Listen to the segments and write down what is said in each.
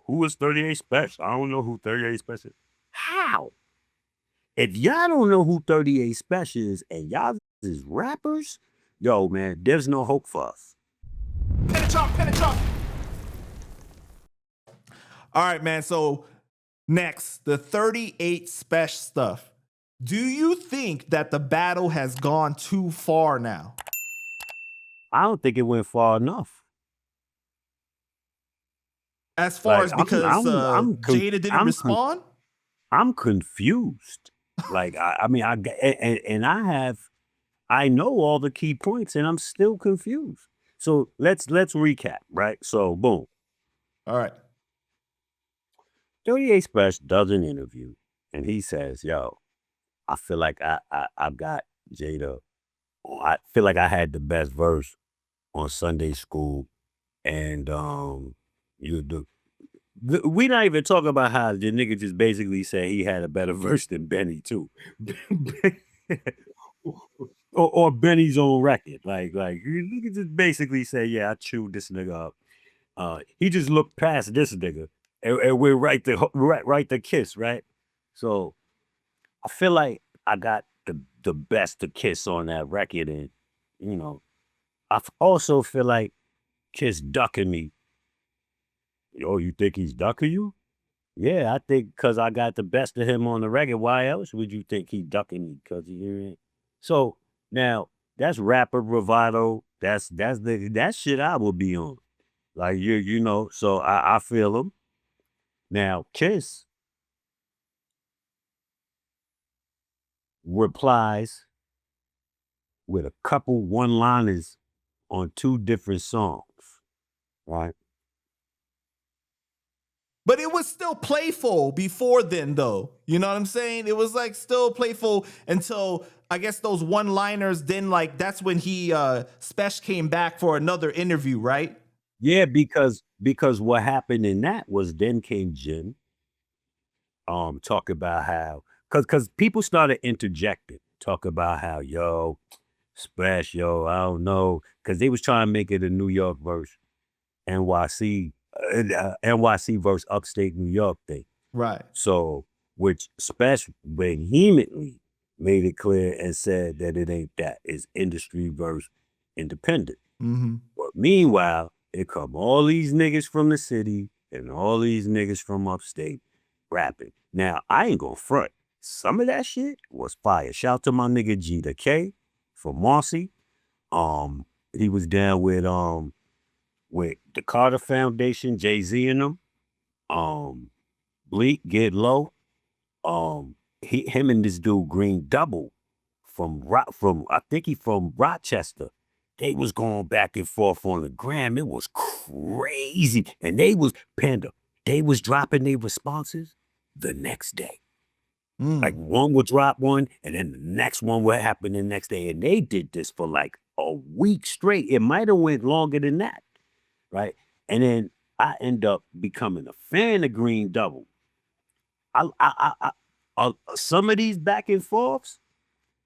who is 38 Spesh? I don't know who 38 Spesh is. How? If y'all don't know who 38 Spesh is and y'all is rappers, yo, man, there's no hope for us. All right, man. So next, the 38 Spesh stuff. Do you think that the battle has gone too far now? I don't think it went far enough. As far as because I'm Jada didn't respond? I'm confused. Like, I mean, I know all the key points and I'm still confused. So let's recap, right? So boom. All right. 38 Spesh does an interview and he says, yo, I feel like I've got Jada. I feel like I had the best verse on Sunday School. And we not even talking about how the nigga just basically said he had a better verse than Benny too. or Benny's own record. Like you can just basically say, yeah, I chewed this nigga up. He just looked past this nigga and we're right to Kiss, right? So I feel like I got the best to Kiss on that record, and you know, I also feel like Kiss ducking me. Oh, you think he's ducking you? Yeah, I think because I got the best of him on the record. Why else would you think he ducking me? Because he ain't. So now that's rapper bravado. That's that shit I will be on. Like you know. So I feel him. Now Kiss replies with a couple one-liners on 2 different songs, right? But it was still playful before then, though. You know what I'm saying? It was like still playful until I guess those one-liners. Then like that's when he Spesh came back for another interview, right? Yeah, because what happened in that was then came Jim, talk about how because people started interjecting, talk about how yo, Splash, yo, I don't know, because they was trying to make it a New York verse, NYC, NYC verse upstate New York thing. Right. So, which Spesh vehemently made it clear and said that it ain't that. It's industry versus independent. But meanwhile, it come all these niggas from the city and all these niggas from upstate rapping. Now, I ain't gonna front. Some of that shit was fire. Shout out to my nigga Jadakiss from Marcy. He was down with the Carter Foundation, Jay-Z and them. Bleak, Get Low. Him and this dude Green Double from I think he from Rochester. They was going back and forth on the gram. It was crazy. And they was Panda. They was dropping their responses the next day. Like one would drop one, and then the next one would happen the next day. And they did this for like a week straight. It might have went longer than that, right? And then I end up becoming a fan of Green Double. Some of these back and forths,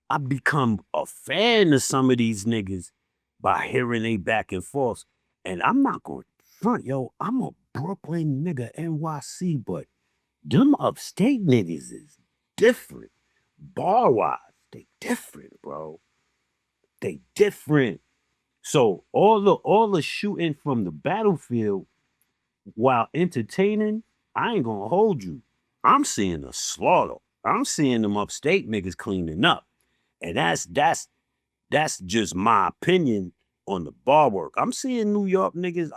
I become a fan of some of these niggas by hearing they back and forths. And I'm not going front, yo. I'm a Brooklyn nigga, NYC, but them upstate niggas is different. Bar-wise, they different, bro. They different. So all the shooting from the battlefield while entertaining, I ain't gonna hold you. I'm seeing a slaughter. I'm seeing them upstate niggas cleaning up. And that's just my opinion on the bar work. I'm seeing New York niggas,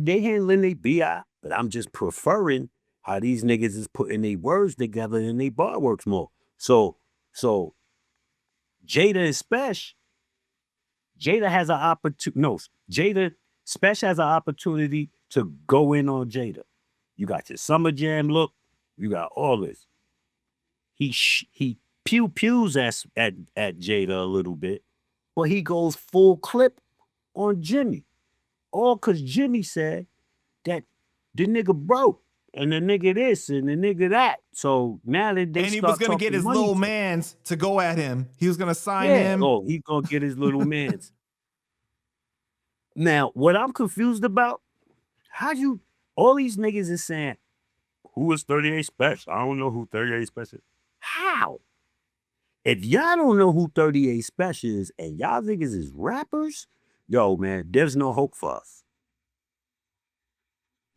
they handling their BI, but I'm just preferring how these niggas is putting their words together and they bar works more. So Jada and Spesh, Jada has an opportunity. No, Spesh has an opportunity to go in on Jada. You got your Summer Jam look. You got all this. He pews at Jada a little bit, but he goes full clip on Jimmy. All because Jimmy said that the nigga broke and the nigga this and the nigga that. So now that they and he was gonna get his little mans to go at him. He was gonna sign him. Oh, he's gonna get his little mans. Now, what I'm confused about, how you All these niggas is saying, who is 38 Spesh? I don't know who 38 Spesh is. How? If y'all don't know who 38 Spesh is and y'all niggas is rappers, yo, man, there's no hope for us.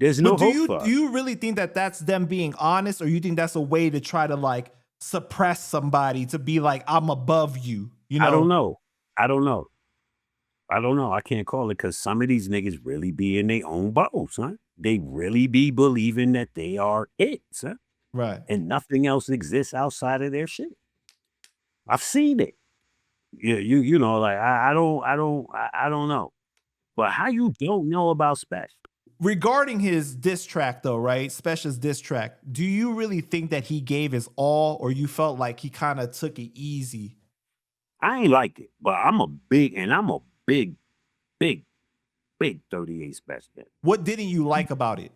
There's no But do hope you for do us. you really think that that's them being honest, or you think that's a way to try to like suppress somebody to be like, I'm above you? You know? I don't know. I don't know. I don't know. I can't call it because some of these niggas really be in their own bubble, son. They really be believing that they are it, son. Right. And nothing else exists outside of their shit. I've seen it. You know, like I don't know. But how you don't know about Spesh? Regarding his diss track, though, right? Spesh's diss track, do you really think that he gave his all, or you felt like he kind of took it easy? I ain't like it, but I'm a big 38 Spesh fan. What didn't you like about it?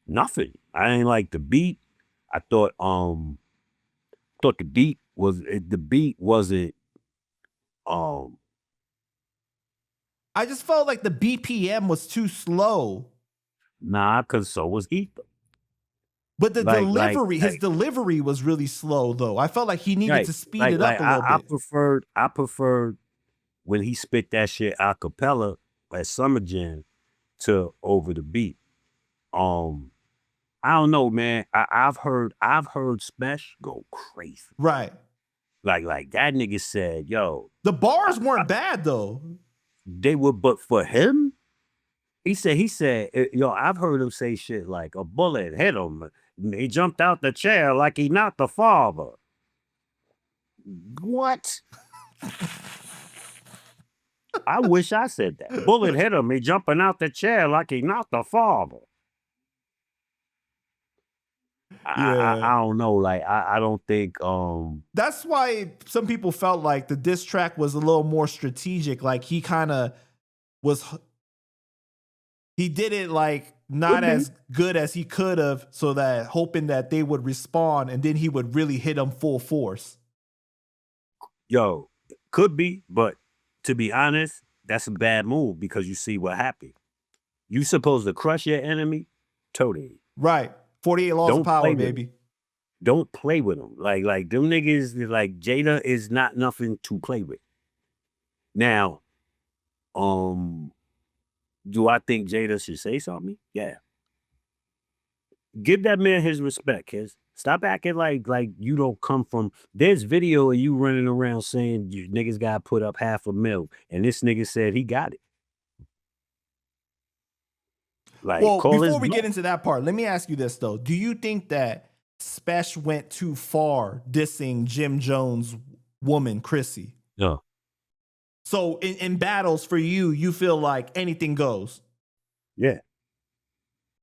Nothing. I ain't like the beat. I thought the beat wasn't I just felt like the BPM was too slow. nah, cause so was Ether. But the Like delivery, his delivery was really slow, though. I felt like he needed to speed it up a little bit. I preferred when he spit that shit a cappella at Summer Jam to over the beat. I don't know, man. I've heard Spesh go crazy. Right. Like that nigga said, yo. The bars weren't bad though. They were, but for him, he said, yo, I've heard him say shit like a bullet hit him. He jumped out the chair like he not the father. What? I wish I said that. Bullet hit him. He jumping out the chair like he not the father. Yeah. I don't know. Like I don't think. That's why some people felt like the diss track was a little more strategic. Like he kind of was. He did it like not as good as he could have, so that hoping that they would respond, and then he would really hit them full force. Yo, could be, but to be honest, that's a bad move because you see what happened. You supposed to crush your enemy, totally. Right. 48 laws of power, baby. Don't play with them. Like them niggas, like Jada is not nothing to play with. Now, do I think Jada should say something? Yeah. Give that man his respect, kids. Stop acting like you don't come from. There's video of you running around saying you niggas got put up $500,000, and this nigga said he got it. Like, well, before we get into that part, let me ask you this though: do you think that Spesh went too far dissing Jim Jones' woman Chrissy? No. So in battles for you, you feel like anything goes. Yeah.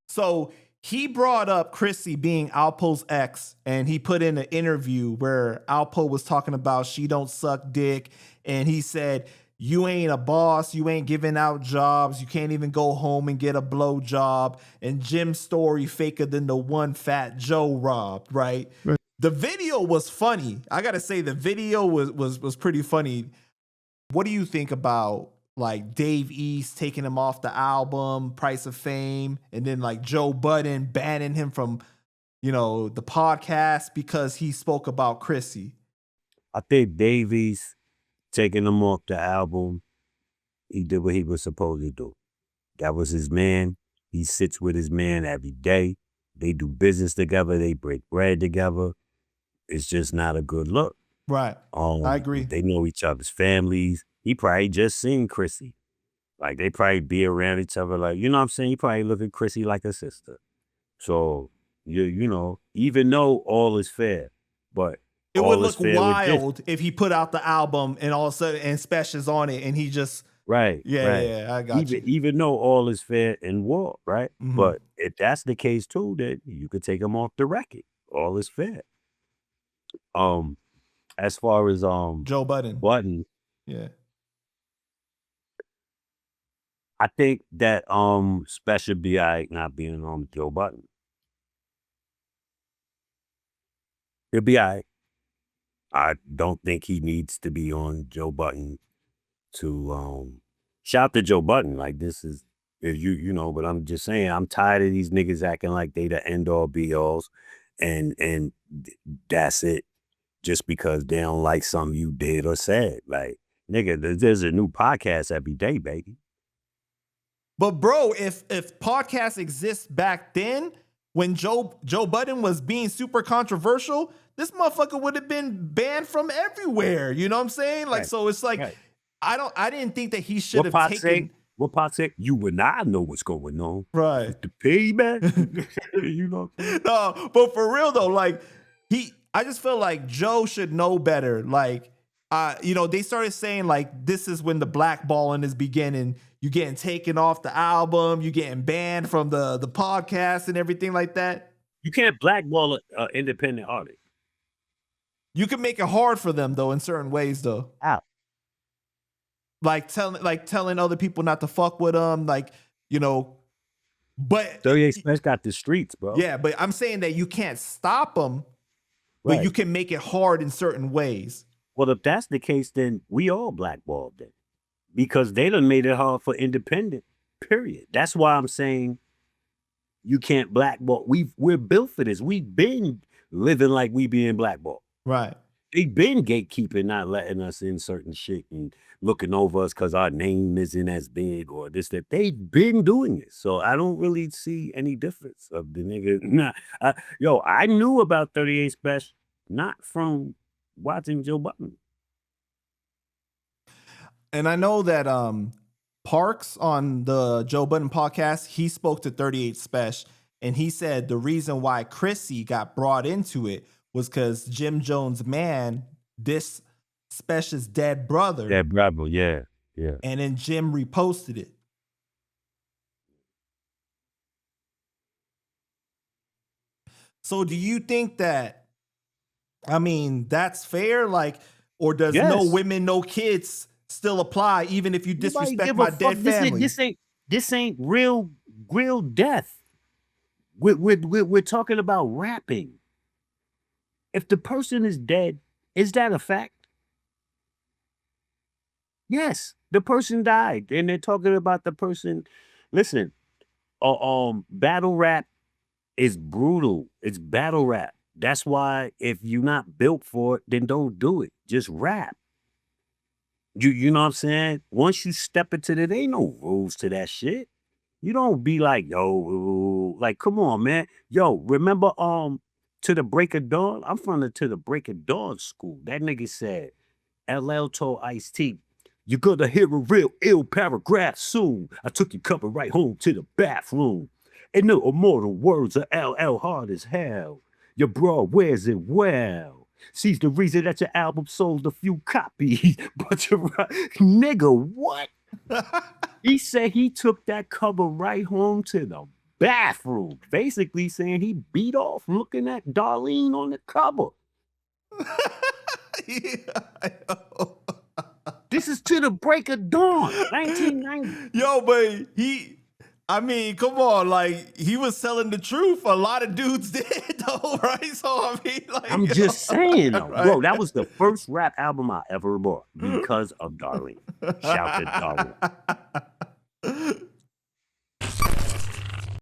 So he brought up Chrissy being Alpo's ex, and he put in an interview where Alpo was talking about she don't suck dick, and he said, you ain't a boss, you ain't giving out jobs, you can't even go home and get a blow job, and Jim's story faker than the one Fat Joe robbed, right? The video was funny. I gotta say the video was pretty funny. What do you think about like Dave East taking him off the album, Price of Fame, and then like Joe Budden banning him from, the podcast because he spoke about Chrissy? I think Dave East taking him off the album, he did what he was supposed to do. That was his man. He sits with his man every day. They do business together. They break bread together. It's just not a good look. Right. I agree. They know each other's families. He probably just seen Chrissy. Like, they probably be around each other. Like, you know what I'm saying? He probably look at Chrissy like a sister. So, you know, even though all is fair, but it would look wild if he put out the album and all of a sudden and Spesh is on it and he just right. Yeah, I got you. Even though all is fair in war, right? Mm-hmm. But if that's the case too, then you could take him off the record. All is fair. As far as Joe Budden, yeah, I think that Spesh should be all right not being on Joe Budden. He'll be all right. I don't think he needs to be on Joe Budden to shout to Joe Budden. Like, this is, If you know, but I'm just saying, I'm tired of these niggas acting like they the end all be alls, and that's it, just because they don't like something you did or said. Like, nigga, there's a new podcast every day, baby. But bro, if podcasts exist back then, when Joe Budden was being super controversial, this motherfucker would have been banned from everywhere. You know what I'm saying? Like, Right. so it's like, Right. I didn't think that he should What have Pac taken. say? What Pac say? You and I know what's going on. Right. The payback. You know what I'm saying? No, but for real though, like I just feel like Joe should know better. Like, you know, they started saying like this is when the blackballing is beginning. You getting taken off the album, you getting banned from the podcast and everything like that. You can't blackball an independent artist. You can make it hard for them though in certain ways though. How? Like telling other people not to fuck with them, like, you know. But 38 Spesh got the streets, bro. yeah, but I'm saying that you can't stop them, Right. but you can make it hard in certain ways. Well, if that's the case, then we all blackballed then, because they done made it hard for independent. Period. That's why I'm saying you can't blackball. We're built for this. We've been living like we being blackballed. Right. They've been gatekeeping, not letting us in certain shit and looking over us because our name isn't as big or this, that. They've been doing it. So I don't really see any difference of the nigga. Nah, I knew about 38 Spesh, not from watching Joe Budden. And I know that Parks on the Joe Budden podcast, he spoke to 38 Spesh, and he said the reason why Chrissy got brought into it was because Jim Jones' man, this Spesh's dead brother. Dead brother, yeah. And then Jim reposted it. So do you think that, I mean, that's fair? Like, or does no women, no kids still apply, even if you disrespect my dead family? This ain't real death. We're talking about rapping. If the person is dead, is that a fact? Yes, the person died, and they're talking about the person. Listen, battle rap is brutal. It's battle rap. That's why if you're not built for it, then don't do it. Just rap. You know what I'm saying? Once you step into it, there ain't no rules to that shit. You don't be like, yo, like, come on, man. Yo, remember To the Break of Dawn? I'm from the To the Break of Dawn school. That nigga said, LL told Ice-T, you're gonna hear a real ill paragraph soon. I took your cover right home to the bathroom. And the immortal words of LL hard as hell. Your bro wears it well. She's the reason that your album sold a few copies. But you're right. Nigga, what? He said he took that cover right home to the bathroom. Basically saying he beat off looking at Darlene on the cover. Yeah, I know. This is To the Break of Dawn, 1990. Yo, but I mean, come on, like, he was telling the truth. A lot of dudes did, though, right? So, I mean, like, I'm just saying, though, right? bro, that was the first rap album I ever bought because of Darlene. Shout to Darlene.